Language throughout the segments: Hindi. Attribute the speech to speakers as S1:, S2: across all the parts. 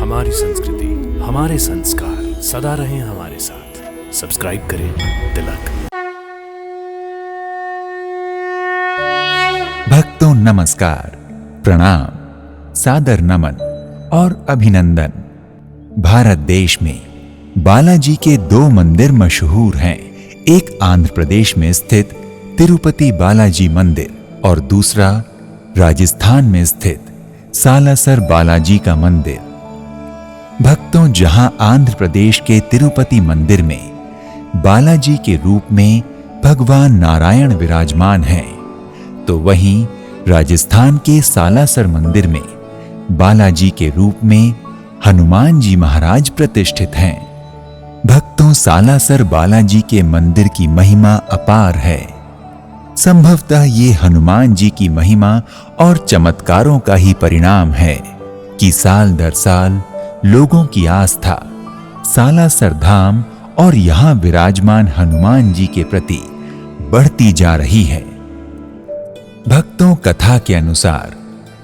S1: हमारी संस्कृति, हमारे संस्कार सदा रहें हमारे साथ। सब्सक्राइब करें तिलक।
S2: भक्तों नमस्कार, प्रणाम, सादर नमन और अभिनंदन। भारत देश में बालाजी के 2 मंदिर मशहूर हैं। एक आंध्र प्रदेश में स्थित तिरुपति बालाजी मंदिर और दूसरा राजस्थान में स्थित सालासर बालाजी का मंदिर। भक्तों, जहां आंध्र प्रदेश के तिरुपति मंदिर में बालाजी के रूप में भगवान नारायण विराजमान हैं, तो वहीं राजस्थान के सालासर मंदिर में बालाजी के रूप में हनुमान जी महाराज प्रतिष्ठित हैं। भक्तों, सालासर बालाजी के मंदिर की महिमा अपार है। संभवतः ये हनुमान जी की महिमा और चमत्कारों का ही परिणाम है कि साल दर साल लोगों की आस्था सालासर धाम और यहां विराजमान हनुमान जी के प्रति बढ़ती जा रही है। भक्तों, कथा के अनुसार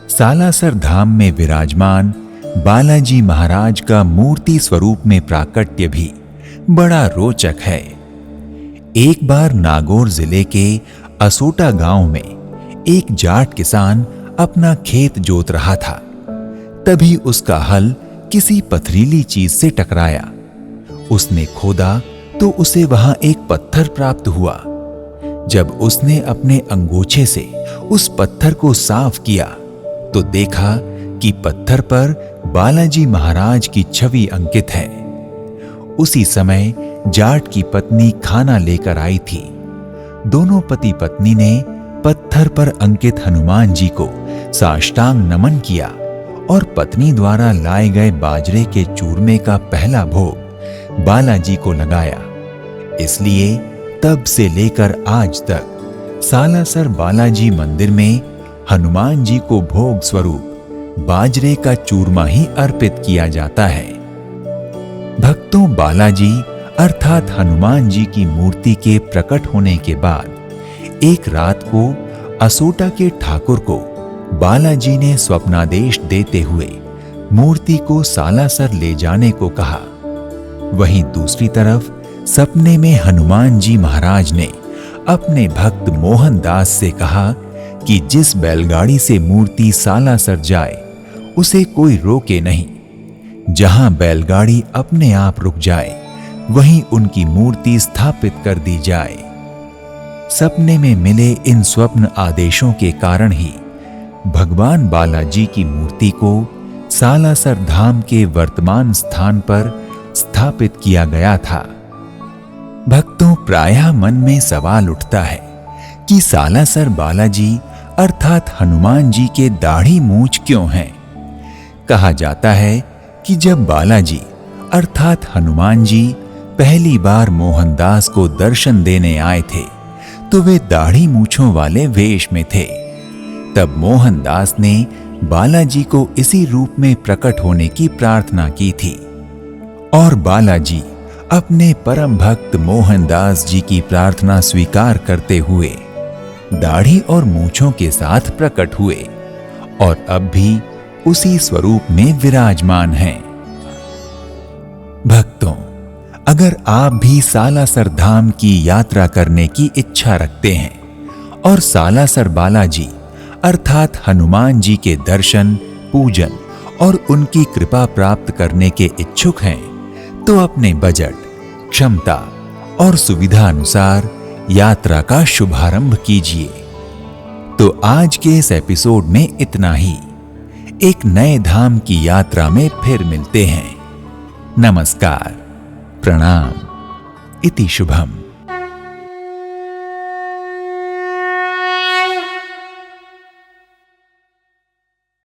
S2: सालासर धाम में विराजमान बालाजी महाराज का मूर्ति स्वरूप में प्राकट्य भी बड़ा रोचक है। एक बार नागौर जिले के असोटा गांव में एक जाट किसान अपना खेत जोत रहा था। तभी उसका हल किसी पथरीली चीज से टकराया। उसने खोदा तो उसे वहां एक पत्थर प्राप्त हुआ। जब उसने अपने अंगोछे से उस पत्थर को साफ किया तो देखा कि पत्थर पर बालाजी महाराज की छवि अंकित है। उसी समय जाट की पत्नी खाना लेकर आई थी। दोनों पति पत्नी ने पत्थर पर अंकित हनुमान जी को साष्टांग नमन किया और पत्नी द्वारा लाए गए बाजरे के चूरमे का पहला भोग बालाजी को लगाया। इसलिए तब से लेकर आज तक सालासर बालाजी मंदिर में हनुमान जी को भोग स्वरूप बाजरे का चूरमा ही अर्पित किया जाता है। भक्तों, बालाजी अर्थात हनुमान जी की मूर्ति के प्रकट होने के बाद एक रात को असोटा के ठाकुर को बालाजी ने स्वप्नादेश देते हुए मूर्ति को सालासर ले जाने को कहा। वहीं दूसरी तरफ सपने में हनुमान जी महाराज ने अपने भक्त मोहनदास से कहा कि जिस बैलगाड़ी से मूर्ति सालासर जाए उसे कोई रोके नहीं। जहां बैलगाड़ी अपने आप रुक जाए वहीं उनकी मूर्ति स्थापित कर दी जाए। सपने में मिले इन स्वप्न आदेशों के कारण ही भगवान बालाजी की मूर्ति को सालासर धाम के वर्तमान स्थान पर स्थापित किया गया था। भक्तों, प्रायः मन में सवाल उठता है कि सालासर बालाजी अर्थात हनुमान जी के दाढ़ी मूंछ क्यों हैं? कहा जाता है कि जब बालाजी अर्थात हनुमान जी पहली बार मोहनदास को दर्शन देने आए थे तो वे दाढ़ी मूंछों वाले वेश में थे। तब मोहनदास ने बालाजी को इसी रूप में प्रकट होने की प्रार्थना की थी और बालाजी अपने परम भक्त मोहनदास जी की प्रार्थना स्वीकार करते हुए दाढ़ी और मूंछों के साथ प्रकट हुए और अब भी उसी स्वरूप में विराजमान हैं। भक्तों, अगर आप भी सालासर धाम की यात्रा करने की इच्छा रखते हैं और सालासर बालाजी अर्थात हनुमान जी के दर्शन, पूजन और उनकी कृपा प्राप्त करने के इच्छुक हैं, तो अपने बजट, क्षमता और सुविधा अनुसार यात्रा का शुभारंभ कीजिए। तो आज के इस एपिसोड में इतना ही। एक नए धाम की यात्रा में फिर मिलते हैं। नमस्कार, प्रणाम, इति शुभम।